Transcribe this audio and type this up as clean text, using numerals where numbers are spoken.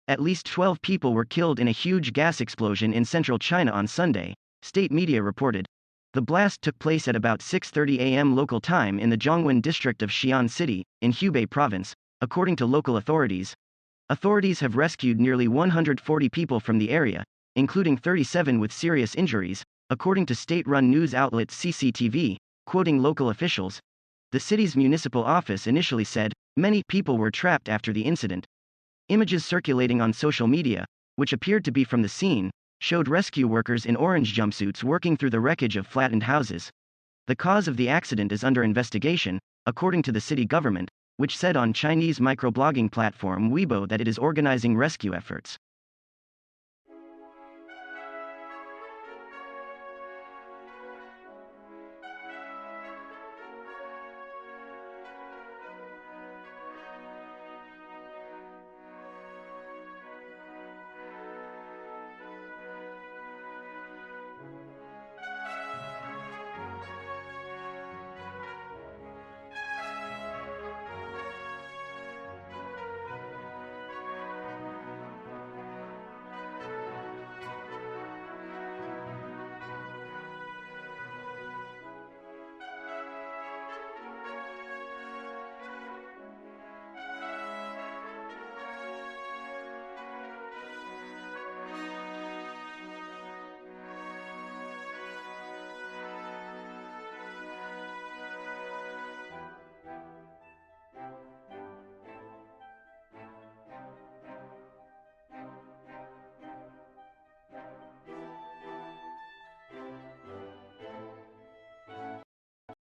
At least 12 people were killed in a huge gas explosion in central China on Sunday, state media reported. The blast took place at about 6:30 a.m. local time in the Zhangwan district of Shiyan City, in Hubei province, according to local authorities. Authorities have rescued nearly 140 people from the area, including 37 with serious injuries, according to state-run news outlet CCTV, quoting local officials. The city's municipal office initially said, many people were trapped after the incident. Images circulating on social media, which appeared to be from the scene, showed rescue workers in orange jumpsuits working through the wreckage of flattened houses. The cause of the accident is under investigation, according to the city government, which said on Chinese microblogging platform Weibo that it is organizing rescue efforts.